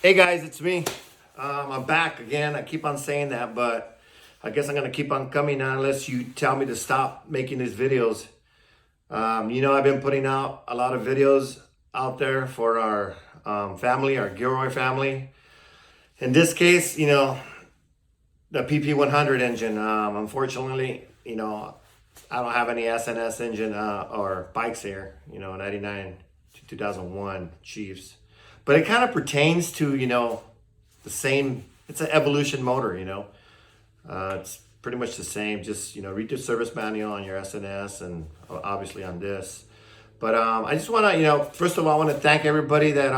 Hey guys, it's me. I'm back again. I keep on saying that, but I guess I'm gonna keep on coming now unless you tell me to stop making these videos. I've been putting out a lot of videos out there for our family, our Gilroy family. In this case, the PP100 engine. Unfortunately, I don't have any SNS engine or bikes here. 99 to 2001 Chiefs. But it kind of pertains to, the same, it's an evolution motor, it's pretty much the same. Just, read the service manual on your SNS and obviously on this. But I just want to, first of all, I want to thank everybody that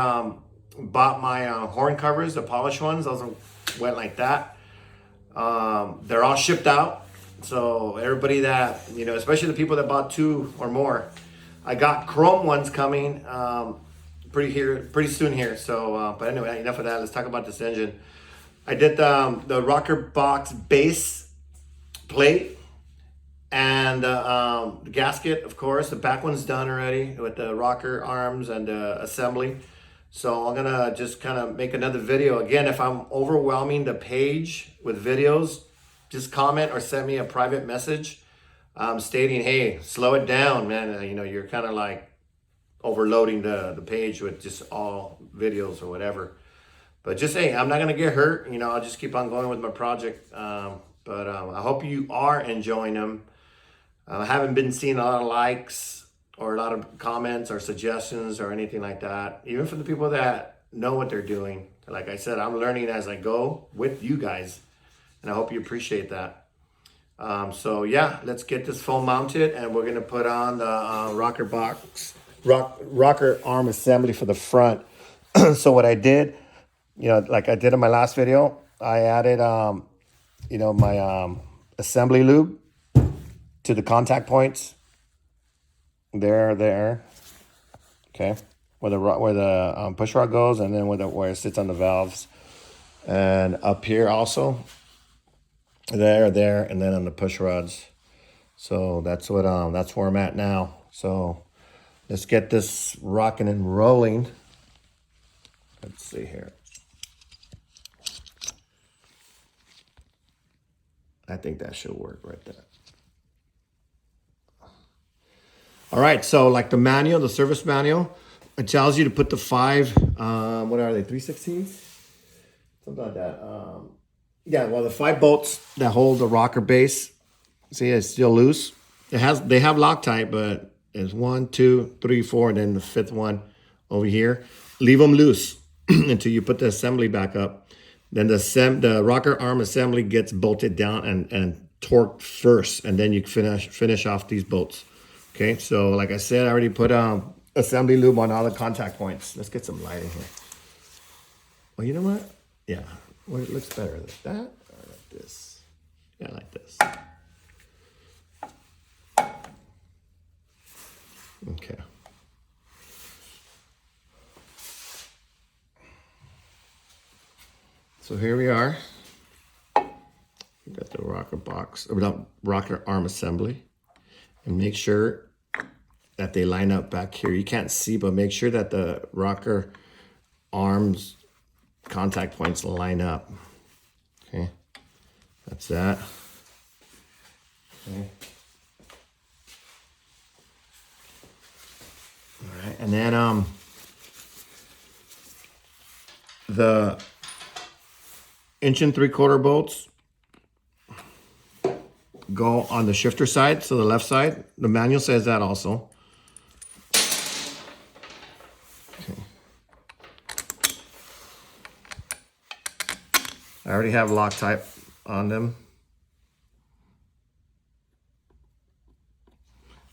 bought my horn covers, the polished ones. Those went like that. They're all shipped out. So everybody that, especially the people that bought two or more, I got chrome ones coming pretty soon here. So, but anyway, enough of that. Let's talk about this engine. I did the rocker box base plate and the gasket, of course. The back one's done already with the rocker arms and the assembly. So I'm gonna just kind of make another video. Again, if I'm overwhelming the page with videos, just comment or send me a private message stating, hey, slow it down, man. You're kind of like overloading the page with just all videos or whatever. But just hey, I'm not gonna get hurt. I'll just keep on going with my project. But I hope you are enjoying them. I haven't been seeing a lot of likes or a lot of comments or suggestions or anything like that. Even from the people that know what they're doing. Like I said, I'm learning as I go with you guys, and I hope you appreciate that. So yeah, let's get this phone mounted, and we're gonna put on the rocker arm assembly for the front. So what I did, like I did in my last video, I added, my assembly lube to the contact points. There. Okay, where the push rod goes, and then where it sits on the valves, and up here also. There, and then on the push rods. So that's where I'm at now. So let's get this rocking and rolling. Let's see here. I think that should work right there. All right, so like the manual, the service manual, it tells you to put the 5, what are they, 3/16? Something like that. Yeah, well, the 5 bolts that hold the rocker base, see, it's still loose. They have Loctite, but it's 1, 2, 3, 4, and then the 5th one over here. Leave them loose until you put the assembly back up. Then the rocker arm assembly gets bolted down and torqued first, and then you finish off these bolts. Okay, so like I said, I already put assembly lube on all the contact points. Let's get some light in here. Well, you know what? Yeah, well, it looks better like that or like this. Yeah, like this. Okay. So here we are. We got the rocker arm assembly. And make sure that they line up back here. You can't see, but make sure that the rocker arms contact points line up. Okay, that's that. Okay. All right, and then the 1 3/4 bolts go on the shifter side, so the left side. The manual says that also. Okay. I already have Loctite on them.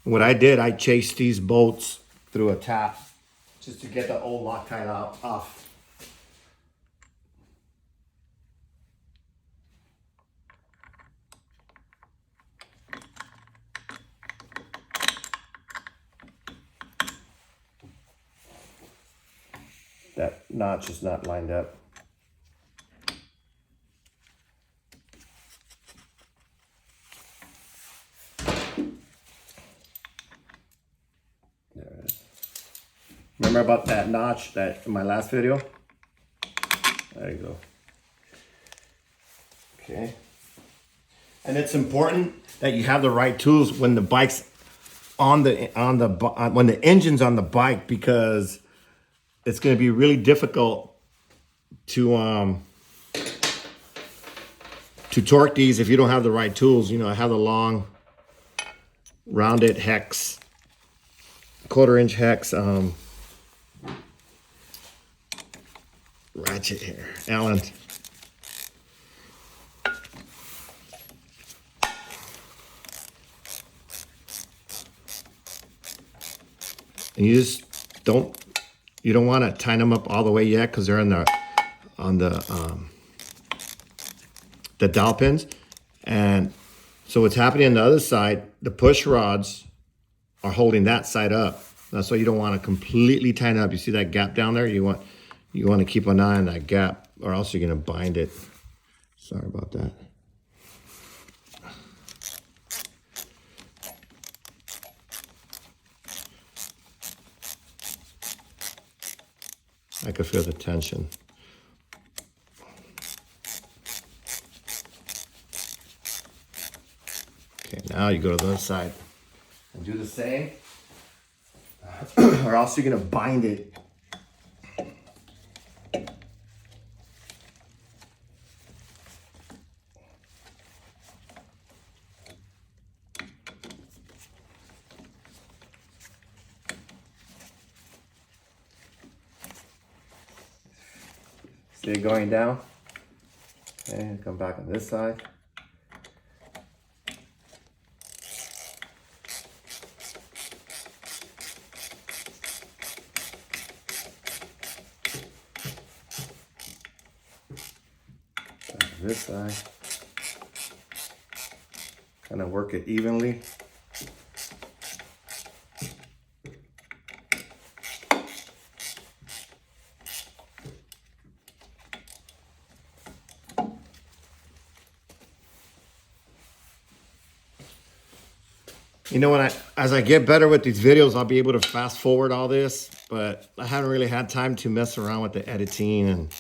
What I did, I chased these bolts through a tap just to get the old Loctite off. That notch is not lined up. There it is. Remember about that notch that in my last video? There you go. Okay. And it's important that you have the right tools when the bike's when the engine's on the bike, because it's going to be really difficult to torque these if you don't have the right tools. You know, I have the long rounded hex, 1/4-inch hex ratchet here, Allen. And you just don't want to tighten them up all the way yet, because they're on the dowel pins. And so what's happening on the other side, the push rods are holding that side up. That's why you don't want to completely tighten up. You see that gap down there? You want to keep an eye on that gap, or else you're going to bind it. Sorry about that. I could feel the tension. Okay, now you go to the other side and do the same, or else you're gonna bind it. See it going down? And come back on this side. Back on this side. Kind of work it evenly. You know, as I get better with these videos, I'll be able to fast forward all this, but I haven't really had time to mess around with the editing and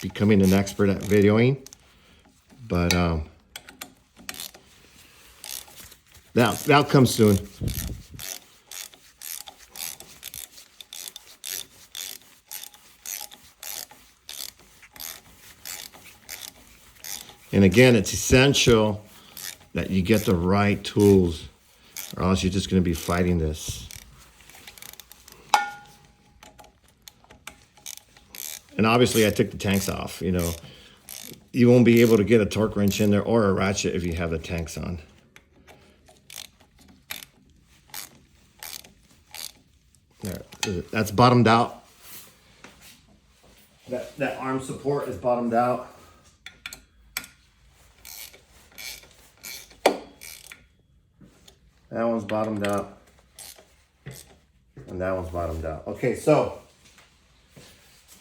becoming an expert at videoing. But that'll come soon. And again, it's essential that you get the right tools, or else you're just going to be fighting this. And obviously I took the tanks off. You know, you won't be able to get a torque wrench in there or a ratchet if you have the tanks on. There, that's bottomed out. That arm support is bottomed out. That one's bottomed out. And that one's bottomed out. Okay, so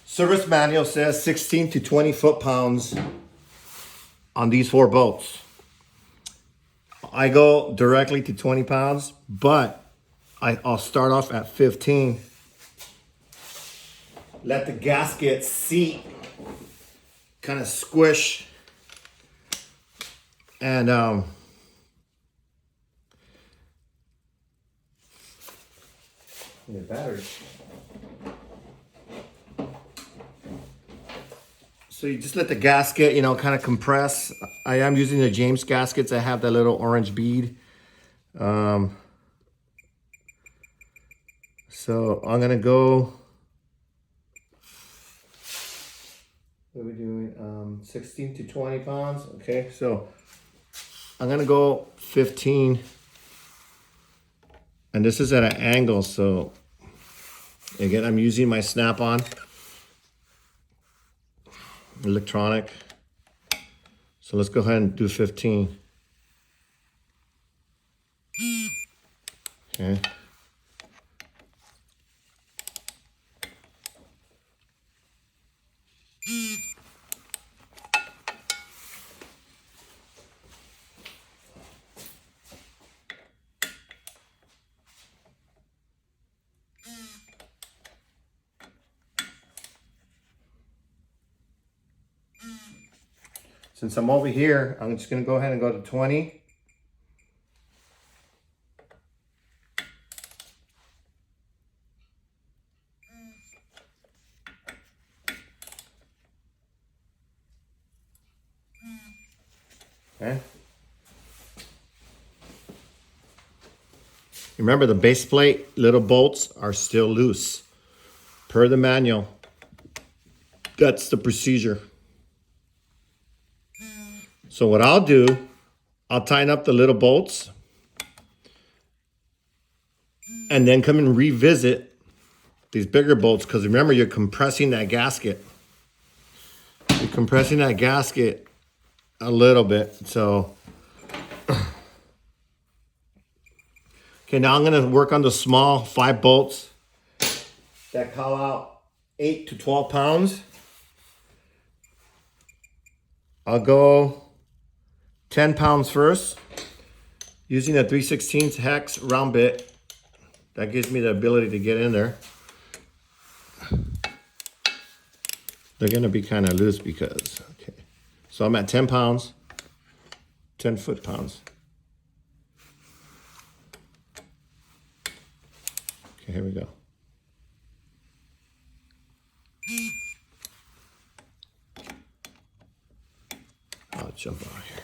service manual says 16 to 20 foot-pounds on these 4 bolts. I go directly to 20 pounds, but I'll start off at 15. Let the gasket seat, kind of squish, and the battery. So you just let the gasket, you know, kind of compress. I am using the James gaskets. I have that little orange bead. So I'm gonna go. What are we doing? 16 to 20 pounds. Okay, so I'm gonna go 15. And this is at an angle, so again, I'm using my snap-on electronic. So let's go ahead and do 15. Okay. since I'm over here, I'm just gonna go ahead and go to 20. Okay. Remember, the base plate little bolts are still loose. Per the manual, that's the procedure. So what I'll do, I'll tighten up the little bolts and then come and revisit these bigger bolts, because remember, you're compressing that gasket. You're compressing that gasket a little bit. So, okay, now I'm gonna work on the small 5 bolts that call out 8 to 12 pounds. I'll go 10 pounds first, using a 3/16 hex round bit. That gives me the ability to get in there. They're gonna be kind of loose because, okay. So I'm at 10 pounds, 10 foot-pounds. Okay, here we go. I'll jump out here.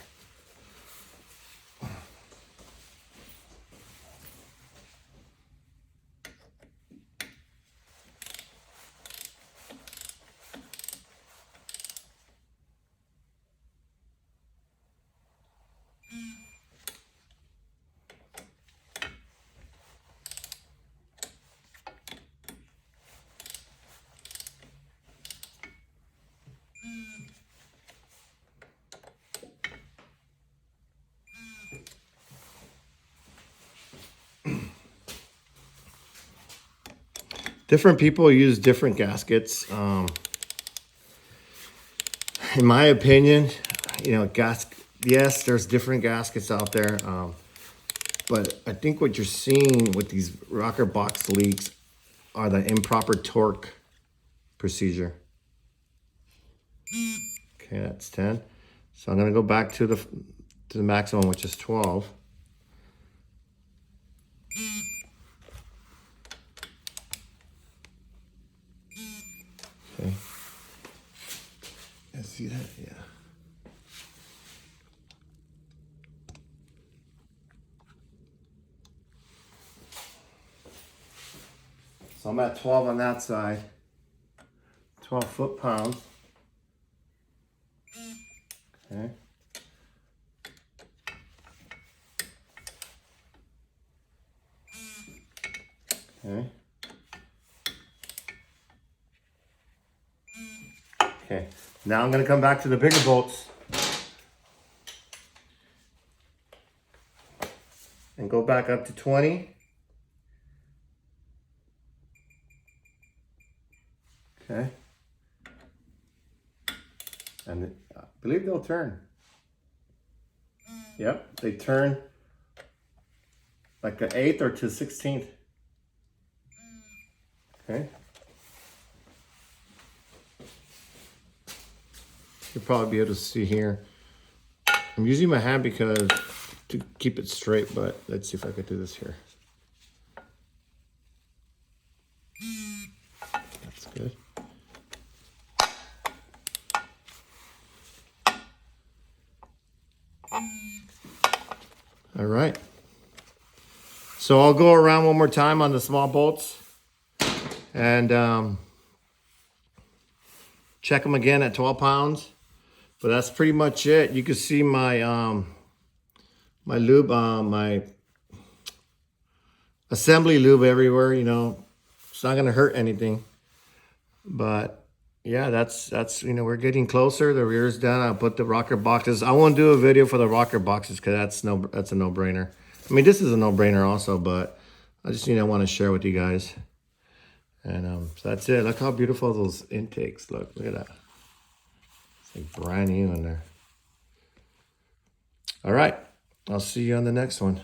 Different people use different gaskets. In my opinion, you know, yes, there's different gaskets out there. But I think what you're seeing with these rocker box leaks are the improper torque procedure. Okay, that's 10. So I'm gonna go back to the maximum, which is 12. Okay. See that? Yeah. So I'm at 12 on that side. 12 foot-pounds. Okay. Okay. Okay. Now I'm going to come back to the bigger bolts and go back up to 20. Okay. And I believe they'll turn. Yep, they turn like an 1/8 or to 1/16. Okay. You'll probably be able to see here. I'm using my hand because to keep it straight, but let's see if I could do this here. That's good. All right. So I'll go around one more time on the small bolts and check them again at 12 pounds. But that's pretty much it. You can see my my lube, my assembly lube everywhere. You know, it's not gonna hurt anything. But yeah, that's you know, we're getting closer. The rear's done. I'll put the rocker boxes. I won't do a video for the rocker boxes because that's a no-brainer. I mean, this is a no-brainer also, but I just want to share with you guys. And so that's it. Look how beautiful those intakes look. Look at that. It's like brand new in there. All right. I'll see you on the next one.